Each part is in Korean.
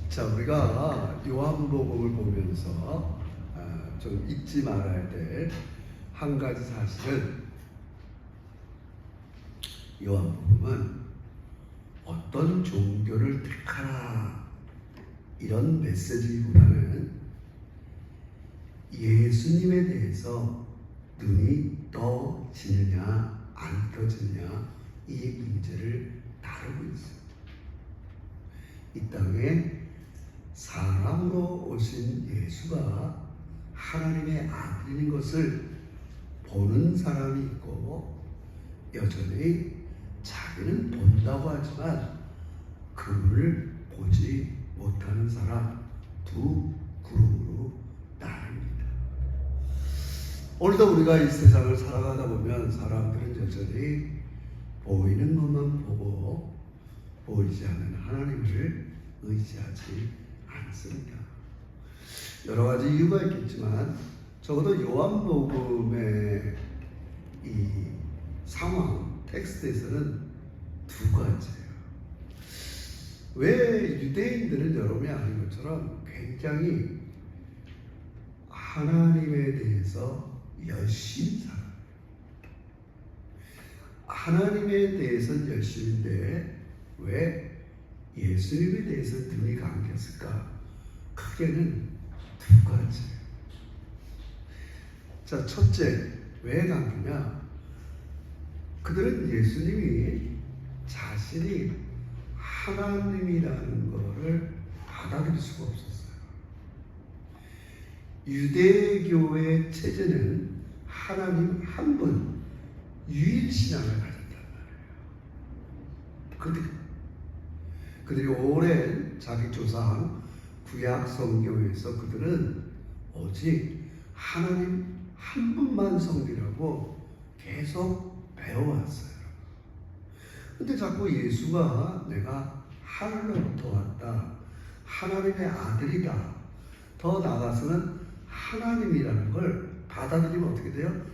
자, 우리가 요한복음을 보면서 좀 잊지 말아야 될 한 가지 사실은, 요한복음은 어떤 종교를 택하라 이런 메시지보다는 예수님에 대해서 눈이 떠지느냐 안 떠지느냐 이 문제를 다루고 있어요. 이 땅에 사람으로 오신 예수가 하나님의 아들인 것을 보는 사람이 있고, 여전히 자기는 본다고 하지만 그분을 보지 못하는 사람, 두 그룹으로 나눕니다. 오늘도 우리가 이 세상을 살아가다 보면 사람들은 여전히 보이는 것만 보고 보이지 않는 하나님을 의지하지 않습니다. 여러 가지 이유가 있겠지만 적어도 요한복음의 이 상황, 텍스트에서는 두 가지예요. 왜 유대인들은 여러분이 아는 것처럼 굉장히 하나님에 대해서 열심히 살아요. 하나님에 대해서는 열심인데 왜 예수님에 대해서 눈이 감겼을까? 크게는 두 가지예요. 자, 첫째, 왜 감기냐? 그들은 예수님이 자신이 하나님이라는 것을 받아들일 수가 없었어요. 유대교의 체제는 하나님 한 분, 유일신앙을 가졌단 말이에요. 그들이 오랜 자기 조상 구약 성경에서 그들은 오직 하나님 한 분만 섬기라고 계속 배워왔어요. 근데 자꾸 예수가 내가 하늘로부터 왔다, 하나님의 아들이다, 더 나아가서는 하나님이라는 걸 받아들이면 어떻게 돼요?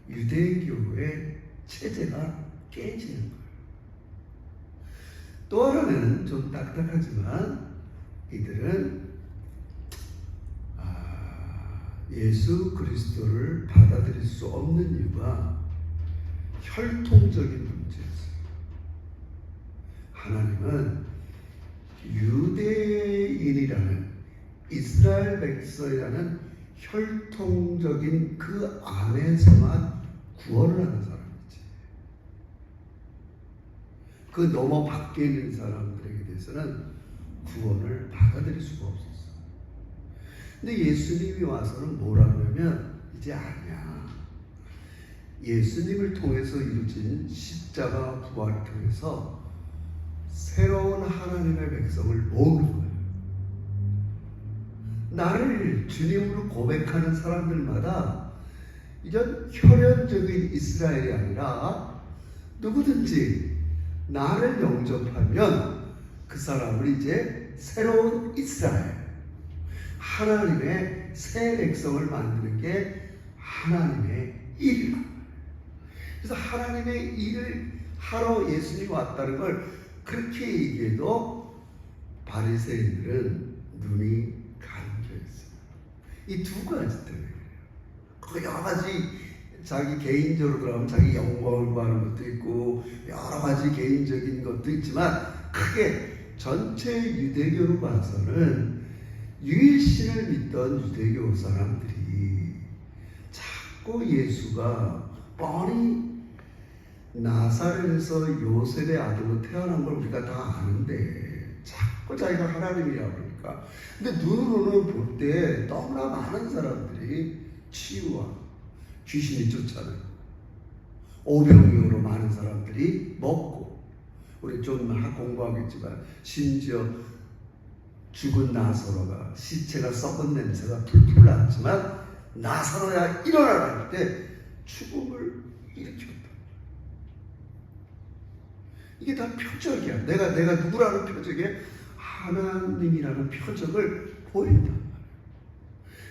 유대교의 체제가 깨지는 거예요. 또 하나는 좀 딱딱하지만 이들은 예수 그리스도를 받아들일 수 없는 이유가 혈통적인 문제였어요. 하나님은 유대인이라는, 이스라엘 백성이라는 혈통적인 그 안에서만 구원을 하는 사람이지, 그 넘어 밖에 있는 사람들에게 대해서는 구원을 받아들일 수가 없었어요. 근데 예수님이 와서는 뭐라고 하면 이제 아니야. 예수님을 통해서 이루어진 십자가 부활을 통해서 새로운 하나님의 백성을 모으는 거예요. 나를 주님으로 고백하는 사람들마다 이런 혈연적인 이스라엘이 아니라 누구든지 나를 영접하면 그 사람을 이제 새로운 이스라엘, 하나님의 새 백성을 만드는 게 하나님의 일이에요. 그래서 하나님의 일을 하러 예수님이 왔다는 걸 그렇게 얘기해도 바리새인들은 눈이 감겨 있어요. 이 두 가지 때문에 그래요. 여러 가지 자기 개인적으로 들어가면 자기 영광을 구하는 것도 있고 여러 가지 개인적인 것도 있지만 크게 전체 유대교로 봐서는 유일신을 믿던 유대교 사람들이 자꾸 예수가 뻔히 나사렛에서 요셉의 아들로 태어난 걸 우리가 다 아는데 자꾸 자기가 하나님이라고 그러니까, 근데 눈으로는 볼 때 너무나 많은 사람들이 치유와 귀신이 쫓아내고 오병이어로 많은 사람들이 먹고, 우리 좀 공부하겠지만 심지어 죽은 나사로가 시체가 썩은 냄새가 풀풀 났지만 나사로야 일어나라 할 때 죽음을 일으켰다. 이게 다 표적이야. 내가 누구라는 표적에 하나님이라는 표적을 보인단 말이야.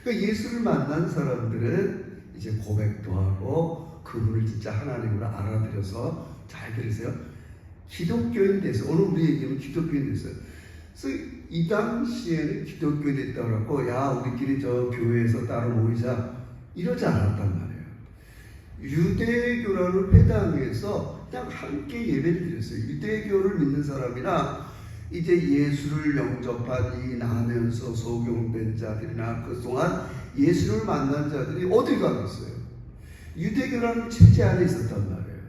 그러니까 예수를 만난 사람들은 이제 고백도 하고 그분을 진짜 하나님으로 알아들여서, 잘 들으세요, 기독교인 돼서, 오늘 우리 얘기는 기독교인 돼서 그래서 이 당시에는 기독교에 됐다고 그러고 야 우리끼리 저 교회에서 따로 모이자 이러지 않았단 말이에요. 유대교라는 회당에서 그냥 함께 예배를 드렸어요. 유대교를 믿는 사람이나 이제 예수를 영접한 이 나면서 소경된 자들이나 그동안 예수를 만난 자들이 어딜 가겠어요? 유대교라는 체제 안에 있었단 말이에요.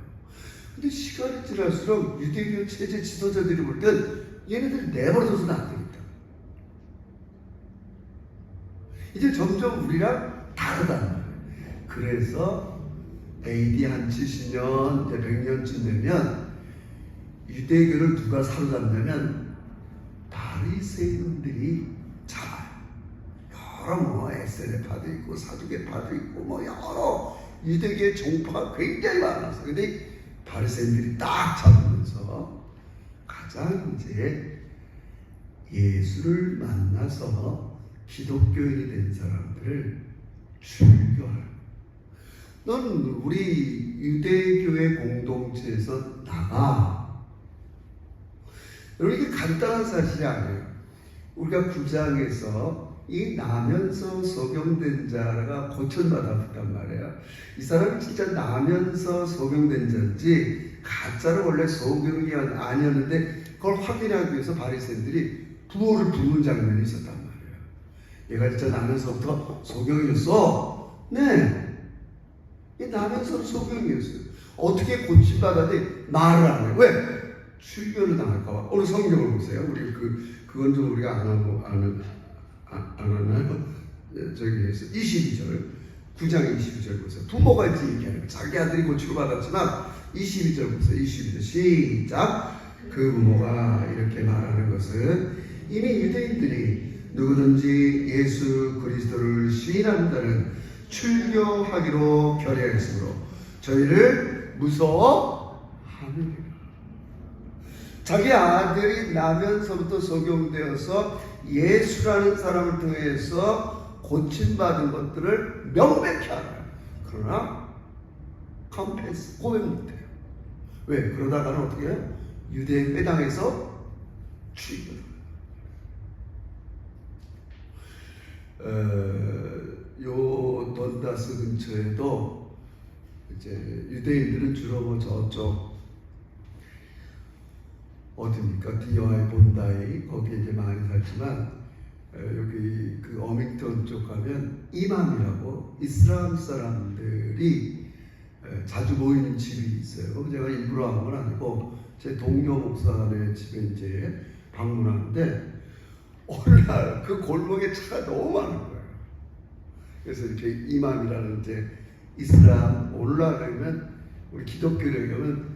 근데 시간이 지날수록 유대교 체제 지도자들이 볼 땐 얘네들 내버려둬서는 안 되겠다. 이제 점점 우리랑 다르단 말이에요. 그래서 AD 한 70년, 이제 100년쯤 되면 유대교를 누가 사로잡냐면 바리새인들이 잡아요. 여러 뭐 에세레파도 있고 사두개파도 있고 뭐 여러 유대교의 종파가 굉장히 많았어요. 근데 바리새인들이 딱 잡으면서 가장 이제 예수를 만나서 기독교인이 된 사람들을 출교하는. 넌 우리 유대교의 공동체에서 나가. 여러분 이게 간단한 사실이 아니에요. 우리가 9장에서 이 나면서 소경된 자가 고천받았단 말이에요. 이 사람이 진짜 나면서 소경된 자인지 가짜로 원래 소경이 아니었는데 그걸 확인하기 위해서 바리새인들이 부호를 부는 장면이 있었단 말이에요. 얘가 진짜 나면서부터 소경이었어. 네. 이 나면서 소경이었어요. 어떻게 고침받았는데 말을 안 해요. 왜? 출교를 당할까봐. 오늘 성경을 보세요. 우리 그건 좀 우리가 안 하나요? 저기에서 22절, 9장 22절 보세요. 부모가 이제 얘기하는 거예요. 자기 아들이 고치고 받았지만 22절 보세요. 22절 시작. 그 부모가 이렇게 말하는 것은 이미 유대인들이 누구든지 예수 그리스도를 시인한다는 출교하기로 결의했으므로 저희를 무서워하느니라. 자기 아들이 나면서부터 소경되어서 예수라는 사람을 통해서 고침받은 것들을 명백히 알아요. 그러나 confess, 고백 못해요. 왜? 그러다가는 어떻게 해요? 유대인 회당에서 출교를. 요 돈다스 근처에도 이제 유대인들은 주로 뭐 저쪽 어디입니까? DOI 본다이 거기에 이제 많이 살지만 여기 그 어밍턴 쪽 가면 이맘이라고 이슬람 사람들이 자주 모이는 집이 있어요. 제가 일부러 한 건 아니고 제 동료 목사의 집에 이제 방문하는데 어느 날 그 골목에 차가 너무 많은 거예요. 그래서 이렇게 이맘이라는 이제 이슬람 오늘날에는 우리 기독교를 하면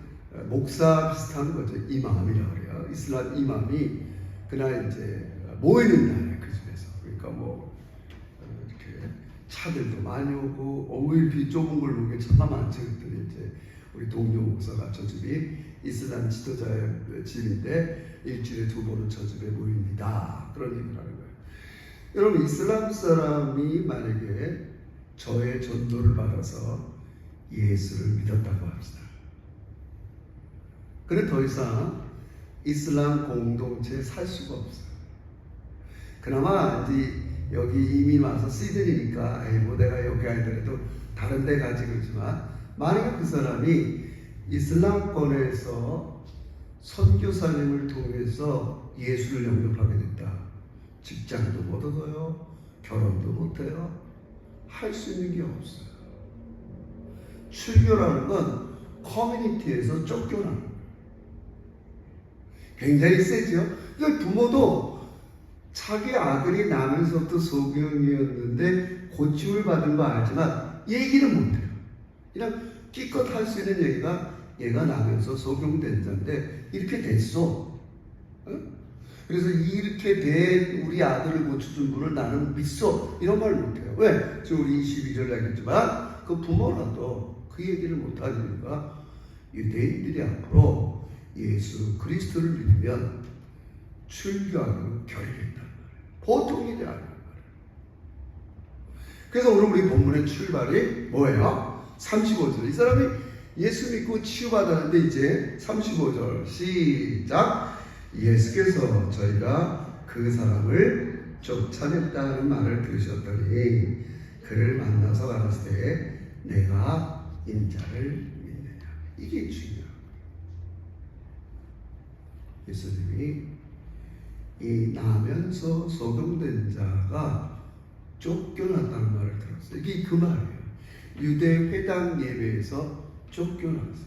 목사 비슷한 거죠. 이맘이라고 그래요. 이슬람 이맘이 그날 이제 모이는 날에 그 집에서. 그러니까 뭐 이렇게 차들도 많이 오고 오일비 좁은 골목에 차가 많죠. 그랬더니 이제 우리 동료 목사가 저 집이 이슬람 지도자의 집인데 일주일에 2번은 저 집에 모입니다. 그런 얘기를 하는 거예요. 여러분 이슬람 사람이 만약에 저의 전도를 받아서 예수를 믿었다고 합시다. 그래 더 이상 이슬람 공동체에 살 수가 없어요. 그나마 이제 여기 이민 와서 시드니니까 뭐 내가 여기 아니더라도 다른 데 가지 그러지만 만약에 그 사람이 이슬람권에서 선교사님을 통해서 예수를 영접하게 됐다. 직장도 못 얻어요. 결혼도 못 해요. 할 수 있는 게 없어요. 출교라는 건 커뮤니티에서 쫓겨나는 거예요. 굉장히 세죠. 그러니까 부모도 자기 아들이 나면서부터 소경이었는데 고침을 받은 거 알지만 얘기는 못해요. 그냥 기껏 할 수 있는 얘기가 얘가 나면서 소경된 자인데 이렇게 됐어. 그래서 이렇게 된 우리 아들을 고쳐준 분을 나는 믿어. 이런 말 못해요. 왜? 지금 우리 22절 얘기했지만 그 부모라도 그 얘기를 못하니까 유대인들이 앞으로 예수 그리스도를 믿으면 출교하기로 결의했단 말이에요. 보통 일이 아니란 말이에요. 그래서 오늘 우리 본문의 출발이 뭐예요? 35절. 이 사람이 예수 믿고 치유받았는데 이제 35절 시작. 예수께서 저희가 그 사람을 쫓아냈다는 말을 들으셨더니 그를 만나서 가라사대 내가 인자를 믿느냐. 이게 중요해요. 예수님이 이 나면서 소경된 자가 쫓겨났다는 말을 들었어요. 이게 그 말이에요. 유대 회당 예배에서 쫓겨났어요.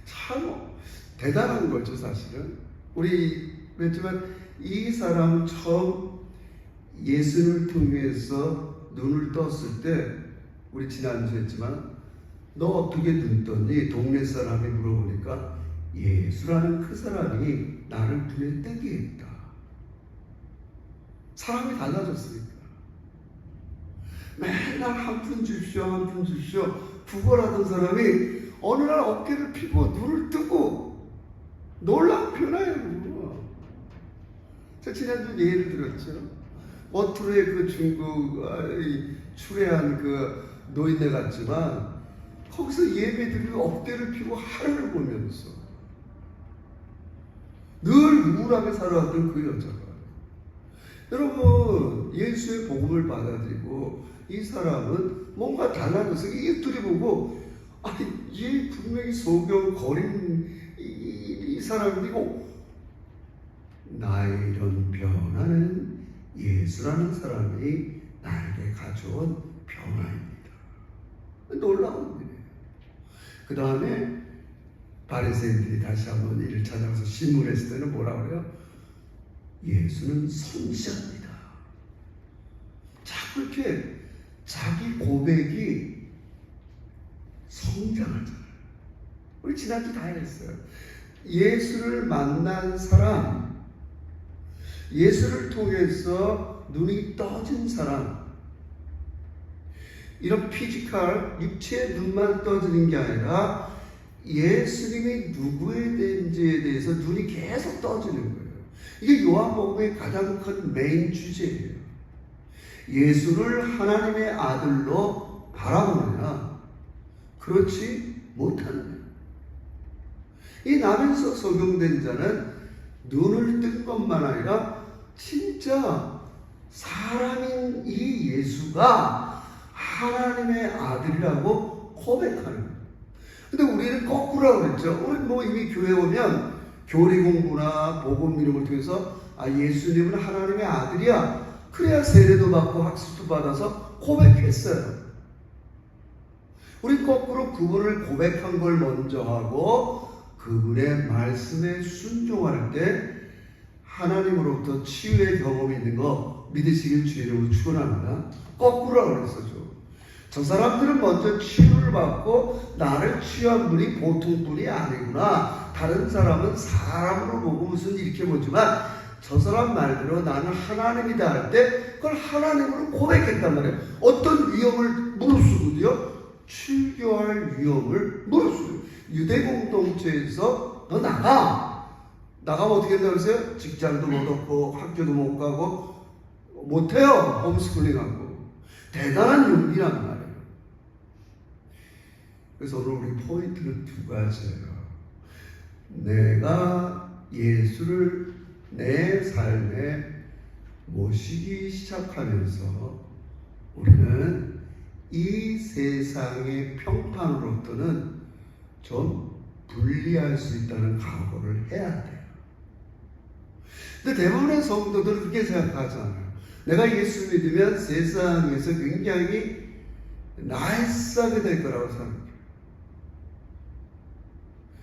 참 대단한 거죠, 사실은. 우리 그렇지만 이 사람은 처음 예수를 통해서 눈을 떴을 때, 우리 지난주에 했지만 너 어떻게 눈 떴니? 동네 사람이 물어보니까 예수라는 그 사람이 나를 눈에 뜨게 했다. 사람이 달라졌으니까. 맨날 한 푼 주십시오 구걸하던 사람이 어느 날 어깨를 펴고 눈을 뜨고 놀라운 변화예요. 제가 지난주 예를 들었죠. 어투로의 그 중국 출애한 그 노인네 같지만 거기서 예배드리고 어깨를 펴고 하늘을 보면서 늘 우울하게 살아왔던 그 여자가, 여러분 예수의 복음을 받아들이고 이 사람은 뭔가 달라져서 이웃들이 보고 아니 얘 분명히 소경 거린 이 사람이고, 나의 이런 변화는 예수라는 사람이 나에게 가져온 변화입니다. 놀라운 일이에요. 그 다음에 바리새인들이 다시 한번 이를 찾아가서 신문했을 때는 뭐라 그래요? 예수는 선지자입니다. 자꾸 이렇게 자기 고백이 성장하잖아요. 우리 지난주 다 했어요. 예수를 만난 사람, 예수를 통해서 눈이 떠진 사람, 이런 피지컬, 육체의 눈만 떠지는 게 아니라 예수님이 누구인지에 대해서 눈이 계속 떠지는 거예요. 이게 요한복음의 가장 큰 메인 주제예요. 예수를 하나님의 아들로 바라보느냐, 그렇지 못하느냐. 이 나면서 소경된 자는 눈을 뜬 것만 아니라 진짜 사람인 이 예수가 하나님의 아들이라고 고백하는 거예요. 근데 우리는 거꾸로 그랬죠. 우리 뭐 이미 교회 오면 교리 공부나 복음 이런 걸 통해서 예수님은 하나님의 아들이야. 그래야 세례도 받고 학습도 받아서 고백했어요. 우리 거꾸로 그분을 고백한 걸 먼저 하고 그분의 말씀에 순종할 때 하나님으로부터 치유의 경험이 있는 거 믿으시길 주의로 축원합니다. 거꾸로 그랬었죠. 저 사람들은 먼저 치유를 받고 나를 치유한 분이 보통 분이 아니구나. 다른 사람은 사람으로 보고 무슨 이렇게 보지만 저 사람 말대로 나는 하나님이다 할 때 그걸 하나님으로 고백했단 말이에요. 어떤 위험을 무릅쓰고요. 출교할 위험을 무릅쓰고. 유대 공동체에서 너 나가면 어떻게 된다고 그랬어요? 직장도 못 얻고 학교도 못 가고 못해요. 홈스쿨링하고. 대단한 용기란 말이에요. 그래서 오늘 우리 포인트는 두 가지예요. 내가 예수를 내 삶에 모시기 시작하면서 우리는 이 세상의 평판으로부터는 좀 분리할 수 있다는 각오를 해야 돼요. 근데 대부분의 성도들은 그렇게 생각하잖아요. 내가 예수 믿으면 세상에서 굉장히 나이스하게 될 거라고 생각해요.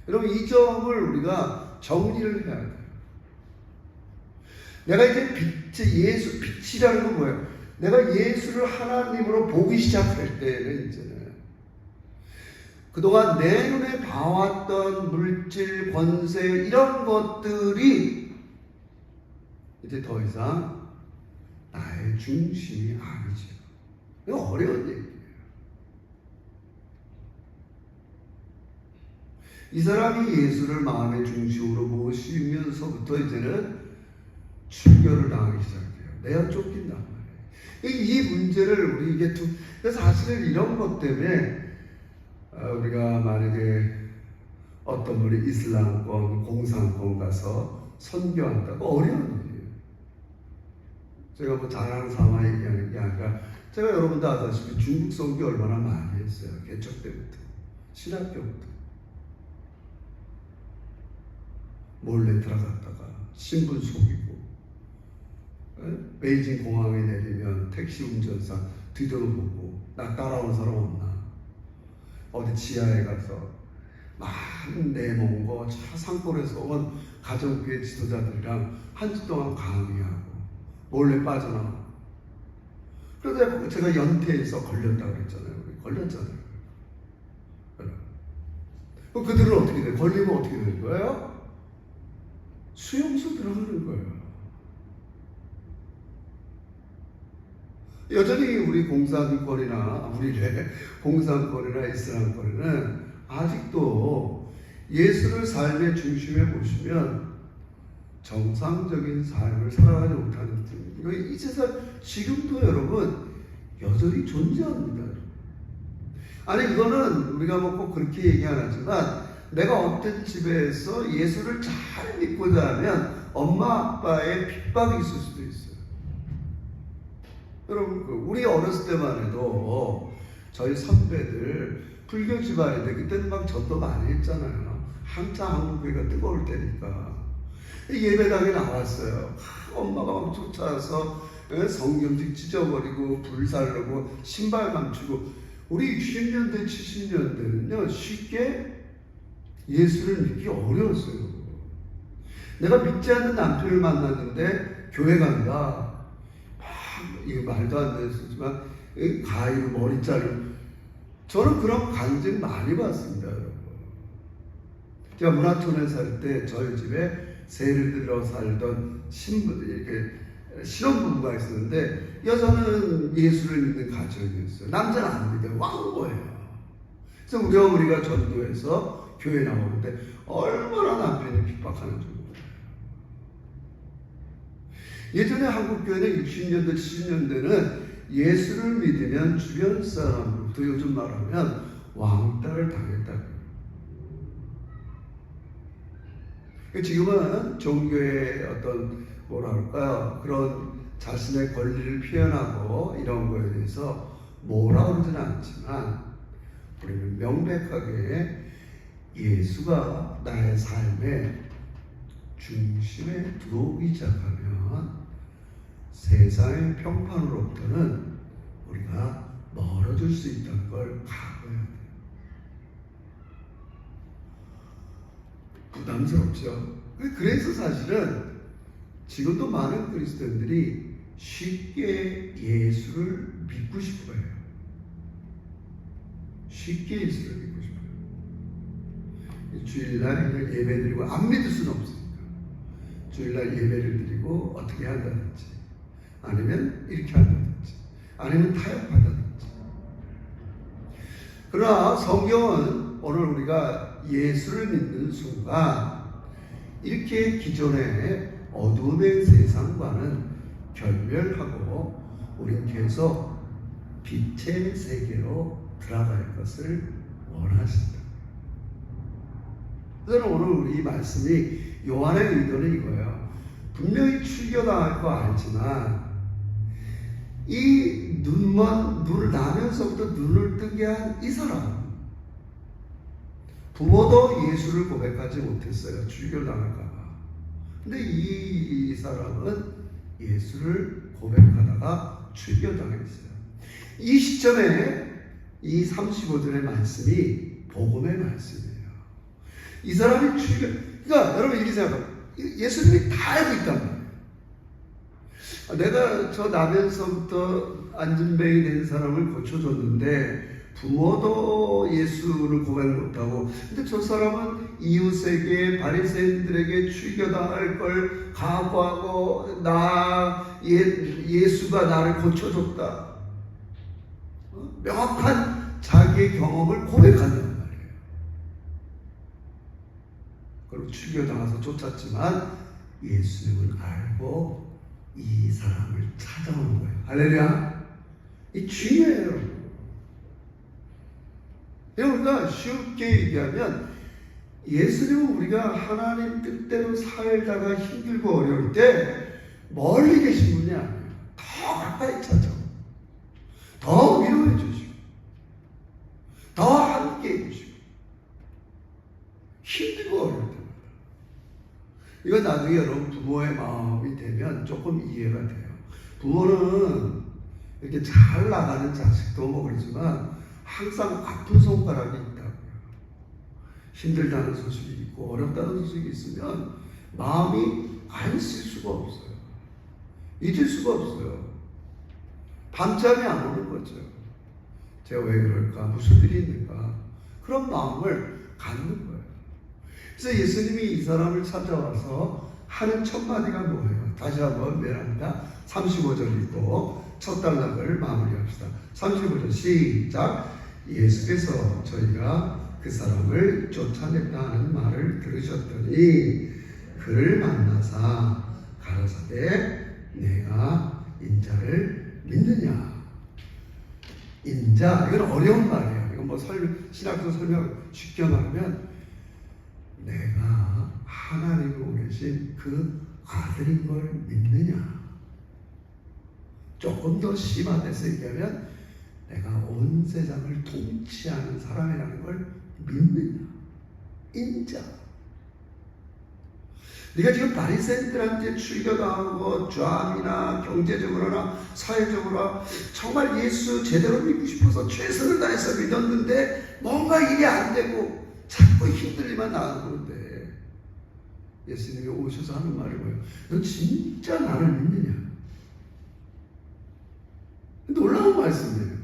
여러분 이 점을 우리가 정리를 해야 돼요. 내가 이제 빛이라는 건 뭐예요? 내가 예수를 하나님으로 보기 시작할 때는 이제는 그동안 내 눈에 봐왔던 물질, 권세 이런 것들이 이제 더 이상 나의 중심이 아니죠. 이거 어려운 얘기예요. 이 사람이 예수를 마음의 중심으로 모시면서부터 이제는 출교를 당하기 시작해요. 내가 쫓긴단 말이에요. 이 문제를 우리 그래서 사실은 이런 것 때문에 우리가 만약에 어떤 분이 이슬람권, 공산권 가서 선교한다고 어려운 일이에요. 제가 뭐 자랑 삼아 얘기하는 게 아니라 제가 여러분도 아다시피 중국 선교 얼마나 많이 했어요. 개척 때부터, 신학 때부터. 몰래 들어갔다가 신분 속이고, 베이징 공항에 내리면 택시 운전사 뒤돌아보고 나 따라오는 사람 없나, 어디 지하에 가서 많은 내몬 거 산골에서 온 가정교회 지도자들이랑 한 주 동안 강의하고 몰래 빠져나오고. 그래서 제가 연태에서 걸렸다고 그랬잖아요. 걸렸잖아요. 그들은 어떻게 돼요? 걸리면 어떻게 되는 거예요? 수용소 들어가는 거예요. 여전히 우리 공산권이나 이슬람권에는 아직도 예수를 삶의 중심에 보시면 정상적인 삶을 살아가지 못하는 이거 이 세상 지금도 여러분 여전히 존재합니다. 아니 이거는 우리가 뭐 꼭 그렇게 얘기 안 하지만 내가 어떤 집에서 예수를 잘 믿고 자면 엄마 아빠의 핍박이 있을 수도 있어요. 여러분 우리 어렸을 때만 해도 저희 선배들 불교 집안인데 그때는 막 전도 많이 했잖아요. 한참 한국교회가 뜨거울 때니까 예배당에 나왔어요. 엄마가 막 쫓아와서 성경책 찢어버리고 불살르고 신발 감추고. 우리 60년대 70년대는요 쉽게 예수를 믿기 어려웠어요. 내가 믿지 않는 남편을 만났는데 교회 간다. 이게 말도 안 되지만 가위로 머리 자르고. 저는 그런 간증 많이 봤습니다, 여러분. 제가 문화촌에 살 때 저희 집에 세를 들어 살던 이렇게 신혼부부가 있었는데 여자는 예수를 믿는 가정이었어요. 남자는 안 믿어요. 왕거예요. 그래서 우리 어머니가 전도해서 교회 나오는데 얼마나 남편이 핍박하는지 몰라요. 예전에 한국교회는 60년대, 70년대는 예수를 믿으면 주변 사람으로부터 요즘 말하면 왕따를 당했다고. 지금은 종교의 어떤 뭐랄까요, 그런 자신의 권리를 표현하고 이런 거에 대해서 뭐라 그러지는 않지만 우리는 명백하게 예수가 나의 삶의 중심에 들어오기 시작하면 세상의 평판으로부터는 우리가 멀어질 수 있다는 걸 각오해야 돼요. 부담스럽죠. 그래서 사실은 지금도 많은 그리스도인들이 쉽게 예수를 믿고 싶어요. 쉽게 예수를 믿고 싶어요. 주일날 예배드리고 안 믿을 수는 없으니까 주일날 예배를 드리고 어떻게 한다든지 아니면 이렇게 한다든지 아니면 타협한다든지. 그러나 성경은 오늘 우리가 예수를 믿는 순간 이렇게 기존의 어둠의 세상과는 결별하고 우린 계속 빛의 세계로 들어갈 것을 원하신다. 그래서 오늘 이 말씀이 요한의 의도는 이거예요. 분명히 출교당할 거 알지만 이 눈을 나면서부터 눈을 뜨게 한 이 사람, 부모도 예수를 고백하지 못했어요. 출교당할까봐. 근데 이 사람은 예수를 고백하다가 출교당했어요. 이 시점에 이 35절의 말씀이 복음의 말씀이에요. 이 사람이 그러니까 여러분 이렇게 생각해요. 예수님이 다 알고 있단 말이에요. 내가 저 나면서부터 안진뱅이 된 사람을 고쳐줬는데 부모도 예수를 고백 못하고, 근데 저 사람은 이웃에게 바리새인들에게 출교당할 걸 각오하고 예수가 나를 고쳐줬다. 명확한 자기의 경험을 고백한단 말이에요. 그리고 출교당해서 쫓았지만 예수님을 알고 이 사람을 찾아오는 거예요. 할렐루야. 이 중요해요. 그러니까 쉽게 얘기하면 예수님은 우리가 하나님 뜻대로 살다가 힘들고 어려울 때 멀리 계신 분이 아니에요. 더 가까이 찾아오고 더 위로해 주시고 더 함께 해 주시고 힘들고 어려울 때마다. 이건 나중에 여러분 부모의 마음이 되면 조금 이해가 돼요. 부모는 이렇게 잘 나가는 자식도 뭐 그러지만 항상 아픈 손가락이 있다고요. 힘들다는 소식이 있고 어렵다는 소식이 있으면 마음이 안 쓸 수가 없어요. 잊을 수가 없어요. 밤잠이 안 오는 거죠. 제가 왜 그럴까? 무슨 일이 있는가? 그런 마음을 갖는 거예요. 그래서 예수님이 이 사람을 찾아와서 하는 첫 마디가 뭐예요? 다시 한번 미안합니다. 35절 읽고 첫 단락을 마무리합시다. 35절 시작. 예수께서 저희가 그 사람을 쫓아냈다 하는 말을 들으셨더니 그를 만나사 가라사대 내가 인자를 믿느냐. 인자, 이건 어려운 말이에요. 이건 뭐 신학도 설명 쉽게 말하면 내가 하나님으로 계신 그 아들인 걸 믿느냐. 조금 더 심화돼서 얘기하면 내가 온 세상을 통치하는 사람이라는 걸 믿느냐. 인자. 네가 지금 바리새인들한테 출교당하고 죄악이나 경제적으로나 사회적으로 정말 예수 제대로 믿고 싶어서 최선을 다해서 믿었는데 뭔가 일이 안 되고 자꾸 힘들리만 나오는데 예수님이 오셔서 하는 말이 뭐예요? 너 진짜 나를 믿느냐? 놀라운 말씀이에요.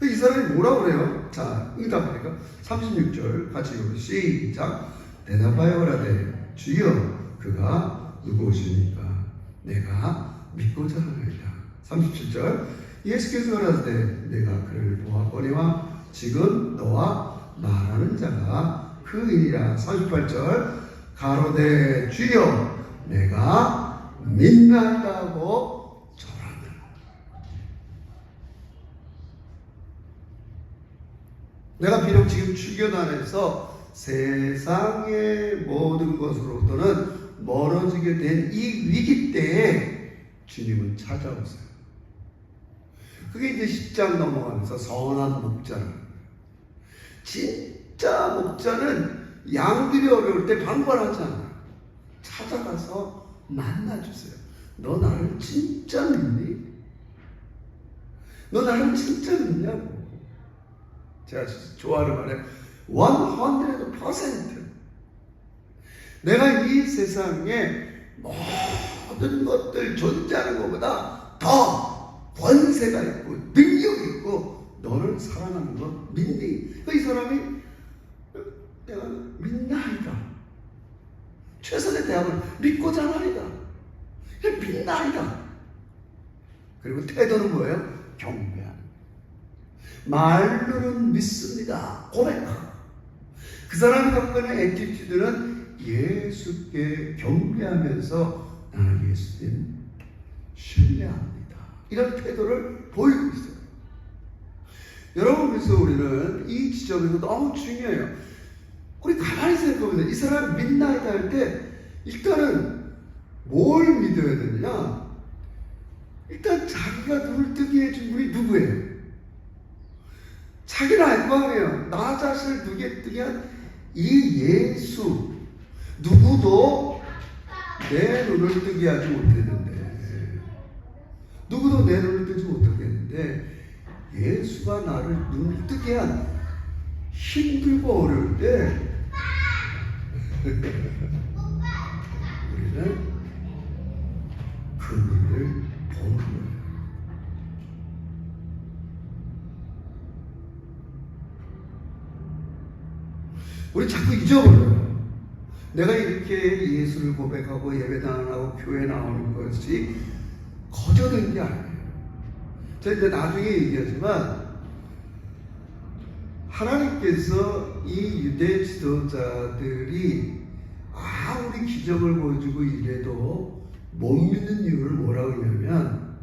이 사람이 뭐라고 그래요? 자, 응답하니까 36절 같이 읽어요. 시작. 대답하여 오라되 주여 그가 누구시니까 내가 믿고자 하나이다. 37절 예수께서 가라사대 내가 그를 보았거니와 지금 너와 말하는 자가 그이니라. 38절 가로되 주여 내가 믿나이다 하고 절하더라. 내가 비록 지금 출교단에서 세상의 모든 것으로부터는 멀어지게 된 이 위기 때에 주님은 찾아오세요. 그게 이제 10장 넘어가면서 선한 목자는, 진짜 목자는 양들이 어려울 때 방관하지 않아요. 찾아가서 만나주세요. 너 나를 진짜 믿니? 너 나를 진짜 믿냐고. 제가 좋아하는 말에 100% 내가 이 세상에 모든 것들 존재하는 것보다 더 권세가 있고 능력이 있고 너를 사랑하는 거 믿니? 이 사람이 내가 믿나이다. 최선의 대학을 믿고자 하나이다. 믿나이다. 그리고 태도는 뭐예요? 경배하는. 말로는 믿습니다. 고백하고. 그 사람이 갖고 있는 애티튜드는 예수께 경배하면서 나는 예수님 신뢰합니다. 이런 태도를 보이고 있어요. 여러분, 그래서 우리는 이 지점에서 너무 중요해요. 우리 가만히 생각해보면 이 사람 믿나이다 할 때 일단은 뭘 믿어야 되느냐? 일단 자기가 눈을 뜨게 해준 분이 누구예요? 자기는 알 거 아니에요. 나 자신을 눈에 뜨게 한 이 예수. 누구도 내 눈을 뜨게 하지 못했는데, 누구도 내 눈을 뜨지 못하겠는데, 예수가 나를 눈을 뜨게 한 힘들고 어려울 때, 우리는 그 눈을 보는 거예요. 우리 자꾸 잊어버려요. 내가 이렇게 예수를 고백하고 예배당하고 교회 나오는 것이 거저된 게 아니에요. 제가 이제 나중에 얘기하지만 하나님께서 이 유대 지도자들이 아무리 기적을 보여주고 이래도 못 믿는 이유를 뭐라고 하냐면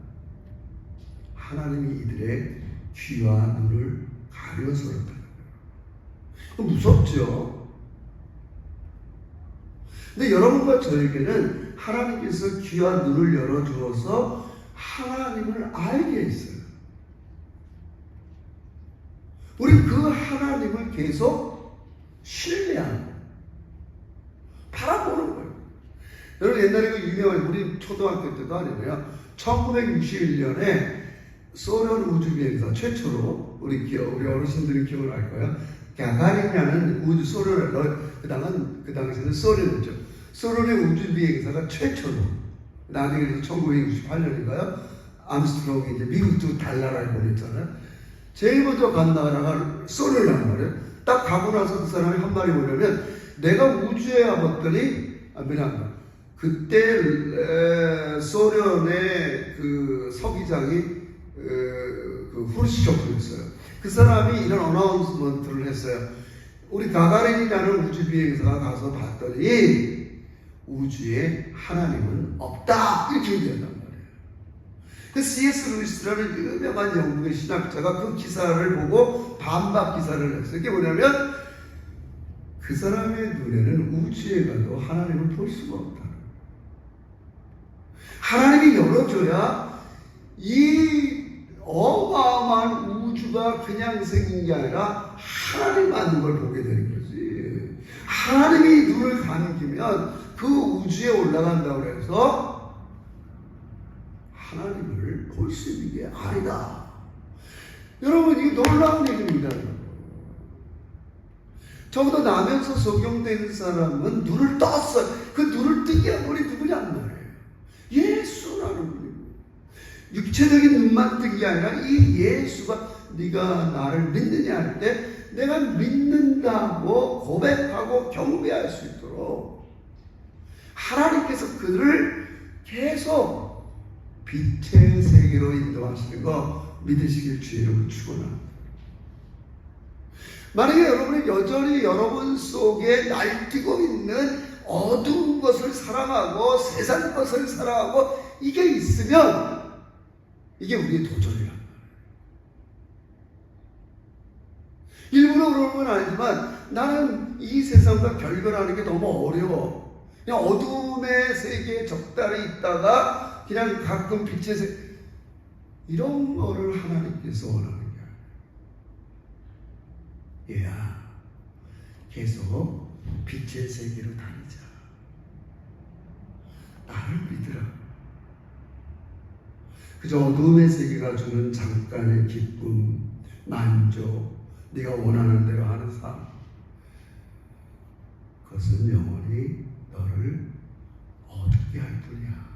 하나님이 이들의 귀와 눈을 가려서 그렇다. 무섭죠. 근데 여러분과 저에게는 하나님께서 귀와 눈을 열어주어서 하나님을 알게 했어요. 우리 그 하나님을 계속 신뢰하고 바라보는 거예요. 여러분 옛날에 그 유명한 우리 초등학교 때도 아니고요. 1961년에 소련 우주비행사 최초로 우리 어르신들이 기억을 할 거예요. 가가린이라는 우주 소련 그 당시에는 소련이죠. 소련의 우주비행사가 최초로 나중에 1968년인가요? 암스트롱이 이제 미국 쪽 달나라에 보냈잖아요. 제일 먼저 간 나라가 소련이란 말이에요. 딱 가고 나서 그 사람이 한 말이 뭐냐면 내가 우주에 와봤더니 그때 소련의 그 서기장이 그 후르시초프였어요. 그 사람이 이런 어나운스먼트를 했어요. 우리 가가린이라는 우주비행사가 가서 봤더니 우주에 하나님은 없다 이렇게 얘기한단 말이에요. 그 C.S. 루이스라는 유명한 영국의 신학자가 그 기사를 보고 반박 기사를 했어요. 이게 뭐냐면 그 사람의 눈에는 우주에 가도 하나님을 볼 수가 없다. 하나님이 열어줘야 이 어마어마한 우주가 그냥 생긴 게 아니라 하나님 만든 걸 보게 되는 거지. 하나님이 눈을 감기면 그 우주에 올라간다고 해서 하나님을 볼 수 있는 게 아니다. 여러분 이게 놀라운 얘기입니다. 적어도 나면서 적용되는 사람은 눈을 떴어요. 그 눈을 뜨게 한 분이 누구냔 말이에요. 예수라는 분이고 육체적인 눈만 뜬 게 아니라 이 예수가 네가 나를 믿느냐 할 때 내가 믿는다고 고백하고 경배할 수 있도록 하나님께서 그들을 계속 빛의 세계로 인도하시는 거 믿으시길 주의로 축원합니다. 만약에 여러분이 여전히 여러분 속에 날뛰고 있는 어두운 것을 사랑하고 세상 것을 사랑하고 이게 있으면 이게 우리의 도전이야. 일부러 그런 건 아니지만 나는 이 세상과 결별하는 게 너무 어려워. 그냥 어둠의 세계에 적달해 있다가 그냥 가끔 빛의 세계 이런 거를 하나님께서 원하는 거야. 얘야 계속 빛의 세계로 다니자. 나를 믿으라. 그저 어둠의 세계가 주는 잠깐의 기쁨, 만족, 네가 원하는 대로 하는 삶, 그것은 영원히 너를 어둡게 할 뿐이야.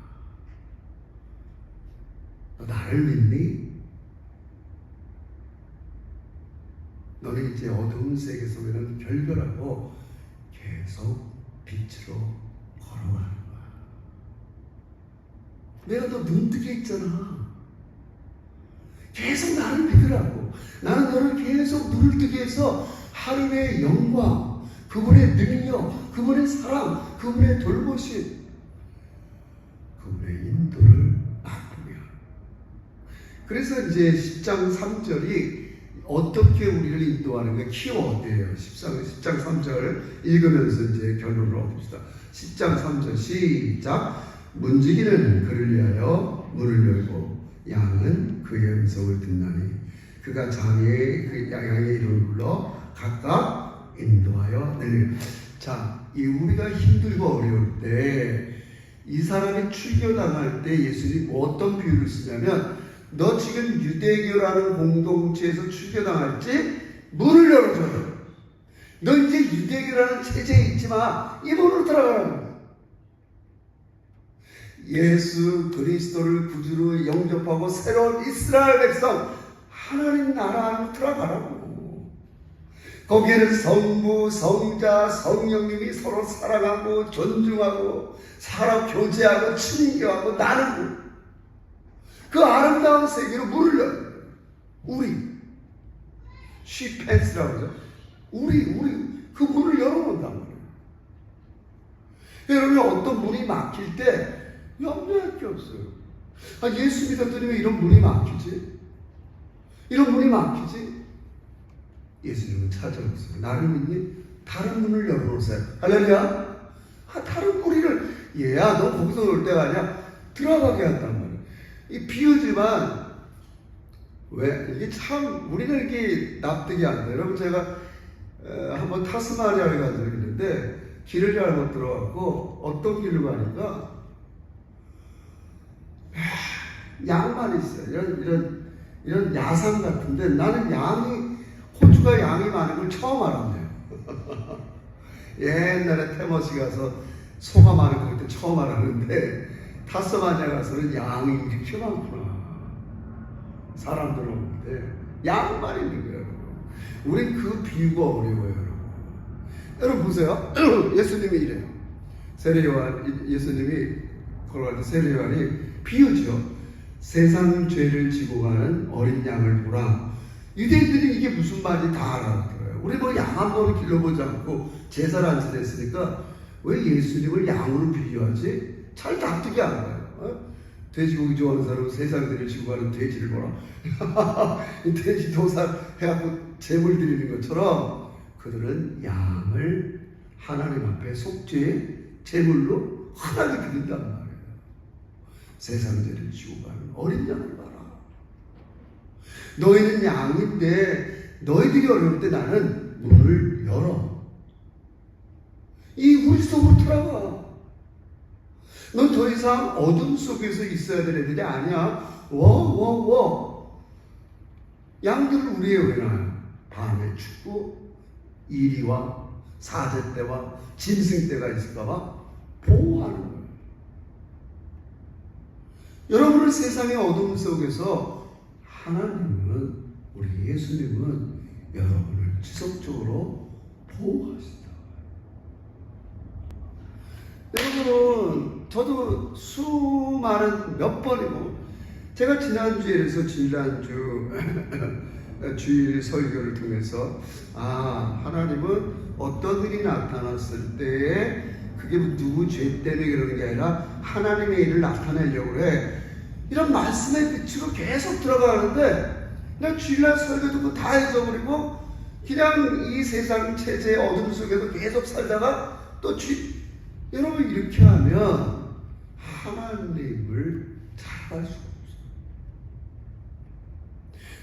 너 나를 믿니? 너는 이제 어두운 세계 속에는 결별하고 계속 빛으로 걸어가는 거야. 내가 너 눈뜨게 있잖아. 계속 나를 믿으라고. 나는 너를 계속 눈을 뜨게 해서 하나님의 영광, 그분의 능력, 그분의 사랑, 그분의 돌보심, 그분의 인도를 맛보게 하는. 그래서 이제 10장 3절이 어떻게 우리를 인도하는가 키워드예요. 10장 3절 읽으면서 이제 결론을 얻읍시다. 10장 3절 시작. 문지기는 그를 위하여 문을 열고 양은 그의 음성을 듣나니 그가 장의 그 양의 이름을 불러 각각 인도하여 내리라. 자, 이 우리가 힘들고 어려울 때 이 사람이 출교당할 때 예수님이 어떤 비유를 쓰냐면 너 지금 유대교라는 공동체에서 출교당할지 문을 열어줘요. 너 이제 유대교라는 체제에 있지 마. 이 문으로 들어가라는 거야. 예수 그리스도를 구주로 영접하고 새로운 이스라엘 백성 하나님 나라 안으로 들어가라고. 거기에는 성부, 성자, 성령님이 서로 사랑하고 존중하고 서로 교제하고 친교하고 나누고 그 아름다운 세계로 문을 열어요. 우리 쉬펜스라고 하죠. 우리 그 문을 열어본단 말이에요. 여러분이 어떤 문이 막힐 때 염려할 게 없어요. 예수 믿었더니 왜 이런 문이 막히지? 이런 문이 막히지? 예수님은 찾아오세요. 나를 믿니? 다른 문을 열어놓으세요. 할렐루야. 다른 꼬리를 얘야 너 거기서 놀 때가 아니야. 들어가게 한단 말이에요. 이 비유지만 왜 이게 참 우리는 이게 납득이 안 돼요. 여러분 제가 한번 타스마니아에 간 적이 있는데 길을 잘못 들어가고 어떤 길로 가니까 양만 있어요. 이런 야산 같은데 나는 호주가 양이 많은 걸 처음 알았네요. 옛날에 테머시 가서 소가 많은 거 그때 처음 알았는데 타스마니아 가서는 양이 이렇게 많구나. 사람들 오는데 양만 있는 거예요. 우린 그 비유가 어려워요, 여러분. 여러분 보세요. 예수님이 이래요. 세례요한 예수님이 걸어갈 때 세례요한이 비유죠. 세상 죄를 지고 가는 어린 양을 보라. 유대인들이 이게 무슨 말인지 다 알아들어요. 우리 뭐 양 한 번을 길러보지 않고 제사를 안 지냈으니까 왜 예수님을 양으로 비유하지? 잘 납득이 안 가요. 돼지고기 좋아하는 사람은 세상 죄를 지고 가는 돼지를 보라. 이 돼지 도살 해갖고 제물 드리는 것처럼 그들은 양을 하나님 앞에 속죄의 제물로 하나님 드린단 말이에요. 세상 죄를 지고 가는 어린 양을 봐라. 너희는 양인데 너희들이 어려울 때 나는 문을 열어. 이 우리 속으로 들어가. 넌 더 이상 어둠 속에서 있어야 될 애들이 아니야. 양들을 우리에 외놔요. 밤에 춥고 이리와 사제 때와 짐승 때가 있을까봐 보호하는 거예요. 여러분을 세상의 어둠 속에서 하나님은, 우리 예수님은 여러분을 지속적으로 보호하신다. 여러분은 저도 수많은 몇 번이고 제가 지난주에서 지난주 주일 설교를 통해서 하나님은 어떤 일이 나타났을 때에 그게 누구 죄 때문에 그러는 게 아니라 하나님의 일을 나타내려고 그래. 이런 말씀의 빛으로 계속 들어가는데 그냥 주일날 설교 듣고 다 잊어버리고 그냥 이 세상 체제의 어둠 속에서 계속 살다가 또 여러분 이렇게 하면 하나님을 찾아갈 수가 없어요.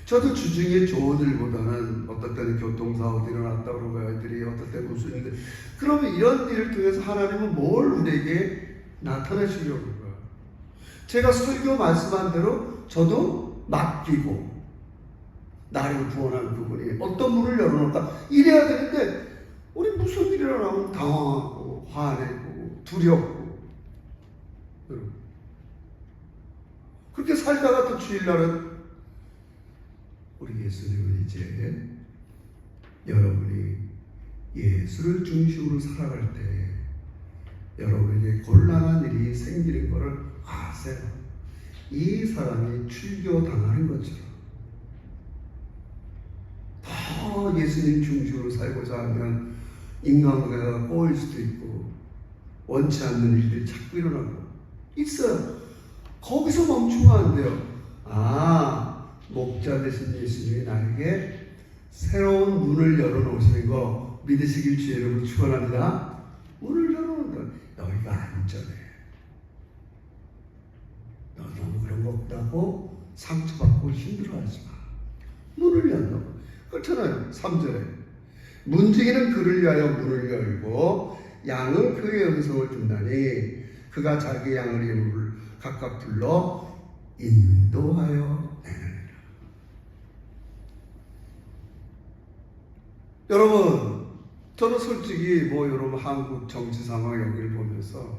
저도 주중에 좋은 일보다는 어떨 때는 교통사고도 일어났다 그러고 애들이 어떨 때 무슨 일인데 그러면 이런 일을 통해서 하나님은 뭘 우리에게 나타내시려고 그래요. 제가 설교 말씀한 대로 저도 맡기고 나를 구원하는 그분이 어떤 문을 열어놓을까 이래야 되는데 우리 무슨 일이 일어나면 당황하고 화내고 두렵고 그렇게 살다가 또 주일날은 우리 예수님은 이제 여러분이 예수를 중심으로 살아갈 때 여러분에게 곤란한 일이 생기는 것을 아세요. 이 사람이 출교당하는 것처럼 더 예수님 중심으로 살고자 하면 인간관계가 꼬일 수도 있고 원치 않는 일들이 자꾸 일어나고 있어요. 거기서 멈추면 안 돼요. 목자 되신 예수님이 나에게 새로운 문을 열어놓으시는 거 믿으시길 주의 이름으로 축원합니다. 문을 열어놓는다. 너희가 안전해. 너 너무 그런 거 없다고 상처받고 힘들어하지 마. 문을 열라고. 그렇잖아요. 3절에 문지기는 그를 위하여 문을 열고 양은 그의 음성을 듣나니 그가 자기 양을 이름을 각각 불러 인도하여 내느니라. 여러분, 저는 솔직히 여러분 한국 정치 상황 여기를 보면서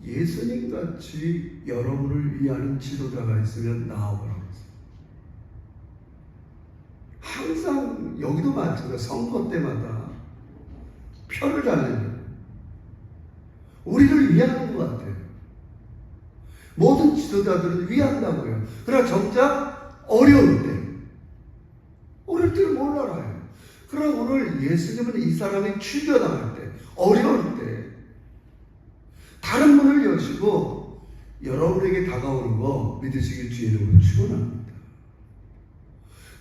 예수님 같이 여러분을 위하는 지도자가 있으면 나오라고 했어요. 항상 여기도 마찬가지로 선거 때마다 표를 달래는 우리를 위하는 것 같아요. 모든 지도자들은 위한다고요. 그러나 정작 어려울 때를 뭘 알아요. 그러나 오늘 예수님은 이 사람이 출교당할 때, 어려울 때 다른 문을 여시고 여러분에게 다가오는 거 믿으시길 주의 이름으로 축원합니다.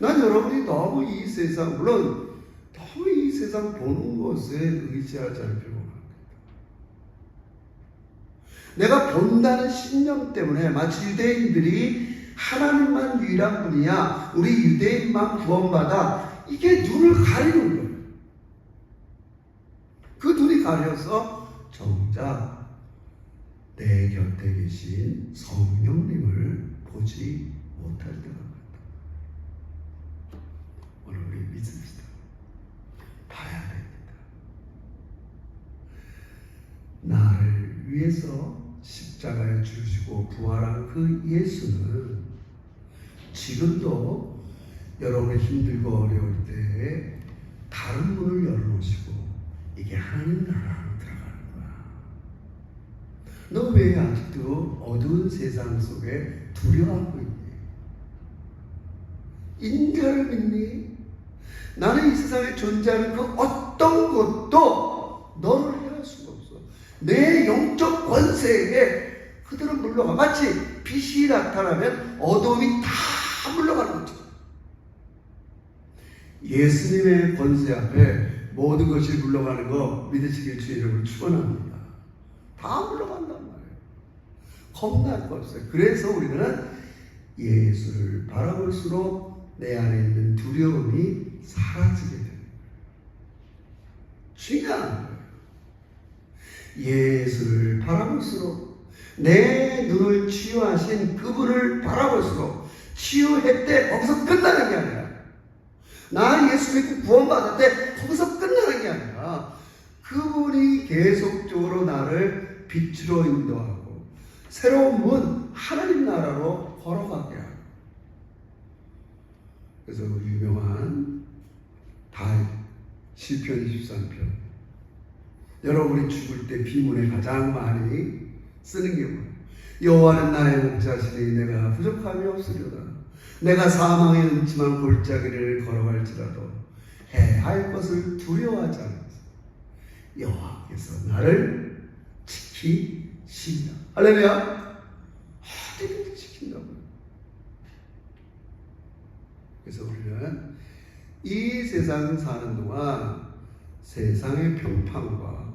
난 여러분이 너무 이 세상, 물론 너무 이 세상 보는 것에 의지하지 않을 필요가 없습니다. 내가 본다는 신념 때문에 마치 유대인들이 하나님만 유일한 분이야, 우리 유대인만 구원받아, 이게 눈을 가리는 거예요. 그 눈이 가려서 정작 내 곁에 계신 성령님을 보지 못할 때가 많다. 오늘 우리 믿읍시다. 봐야 됩니다. 나를 위해서 십자가에 죽으시고 부활한 그 예수는 지금도 여러분이 힘들고 어려울 때 다른 문을 열어놓으시고 이게 하나님 나라로 들어가는 거야. 너 왜 아직도 어두운 세상 속에 두려워하고 있니? 인자를 믿니? 나는 이 세상에 존재하는 그 어떤 것도 너를 해할 수가 없어. 내 영적 권세에 그들은 물러가. 마치 빛이 나타나면 어둠이 다 물러가는 거죠. 예수님의 권세 앞에 모든 것이 물러가는 거 믿으시길 주의 이름으로 축원합니다. 다 물러간단 말이에요. 겁날 거 없어요. 그래서 우리는 예수를 바라볼수록 내 안에 있는 두려움이 사라지게 됩니다. 중요한 거예요. 예수를 바라볼수록, 내 눈을 치유하신 그분을 바라볼수록, 치유했대 거기서 끝나는 게 아니라, 나 예수 믿고 구원받았대 거기서 끝나는 게 아니라, 그분이 계속적으로 나를 빛으로 인도하고 새로운 문, 하나님 나라로 걸어가게 하고. 그래서 유명한 다윗 시편 23편, 여러분이 죽을 때 비문에 가장 많이 쓰는 게 뭐예요? 여호와는 나의 목자시니 내가 부족함이 없으려다. 내가 사망의 음침한 골짜기를 걸어갈지라도 해할 것을 두려워하지 않으면서 여호와께서 나를 지키신다. 할렐루야. 어디를 지킨다고요? 그래서 우리는 이 세상 사는 동안 세상의 평판과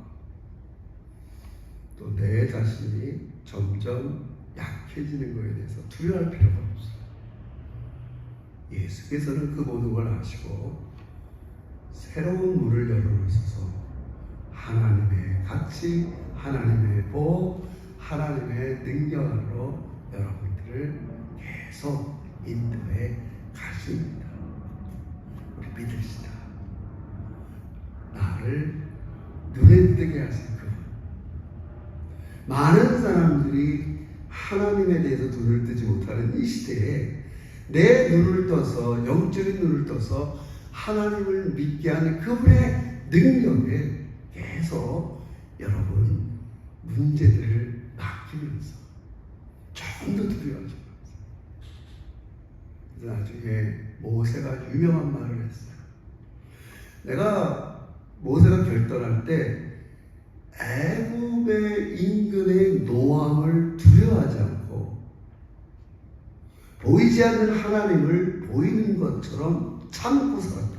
또 내 자신이 점점 약해지는 것에 대해서 두려워할 필요가 없어요. 예수께서는 그 모든 걸 아시고 새로운 문을 열어놓으셔서 하나님의 가치, 하나님의 복, 하나님의 능력으로 여러분들을 계속 인도해 가십니다. 우리 믿읍시다. 나를 눈에 뜨게 하신 그분. 많은 사람들이 하나님에 대해서 눈을 뜨지 못하는 이 시대에 내 눈을 떠서, 영적인 눈을 떠서 하나님을 믿게 하는 그분의 능력에 계속 여러분 문제들을 맡기면서 조금 더 두려워하지 마세요. 그래서 나중에 모세가 유명한 말을 했어요. 내가 모세가 결단할 때 애굽의 임금의 노함을 두려워하지 않고 보이지 않는 하나님을 보이는 것처럼 참고 살았다.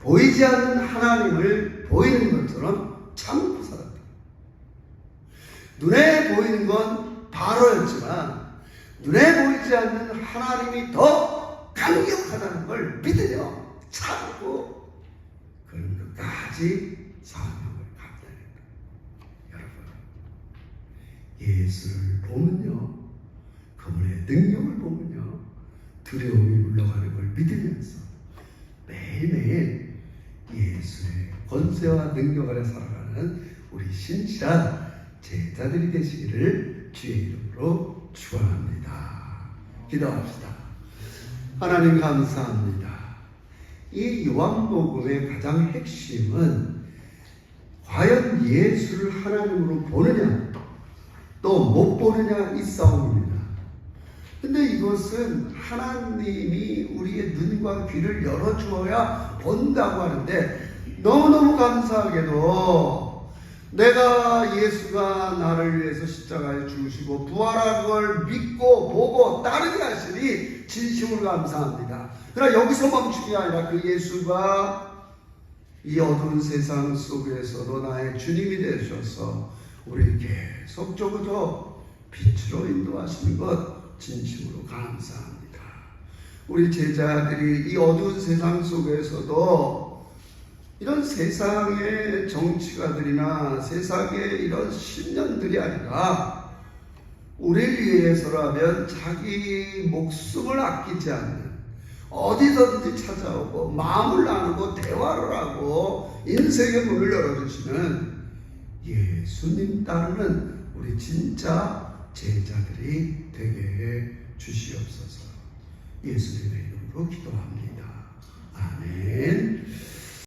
보이지 않는 하나님을 보이는 것처럼 참고 살았다. 눈에 보이는 건 바로였지만 눈에 보이지 않는 하나님이 더 강력하다는 걸 믿으며 참고 그런 끝까지 사명을 감당했다. 여러분, 예수를 보면요, 그분의 능력을 보면요, 두려움이 물러가는 걸 믿으면서 매일매일 예수의 권세와 능력 아래 살아가는 우리 신실한 제자들이 되시기를 주의 이름으로 축원합니다. 기도합시다. 하나님 감사합니다. 이 요한복음의 가장 핵심은 과연 예수를 하나님으로 보느냐 또 못 보느냐 이 싸움입니다. 근데 이것은 하나님이 우리의 눈과 귀를 열어주어야 본다고 하는데 너무너무 감사하게도 내가 예수가 나를 위해서 십자가에 죽으시고 부활한 걸 믿고 보고 따르게 하시니 진심으로 감사합니다. 그러나 여기서 멈추기 아니라 그 예수가 이 어두운 세상 속에서도 나의 주님이 되셔서 우리 계속적으로 빛으로 인도하시는 것 진심으로 감사합니다. 우리 제자들이 이 어두운 세상 속에서도 이런 세상의 정치가들이나 세상의 이런 신념들이 아니라 우리를 위해서라면 자기 목숨을 아끼지 않는, 어디서든지 찾아오고 마음을 나누고 대화를 하고 인생의 문을 열어주시는 예수님 따르는 우리 진짜 제자들이 되게 해 주시옵소서. 예수님의 이름으로 기도합니다. 아멘.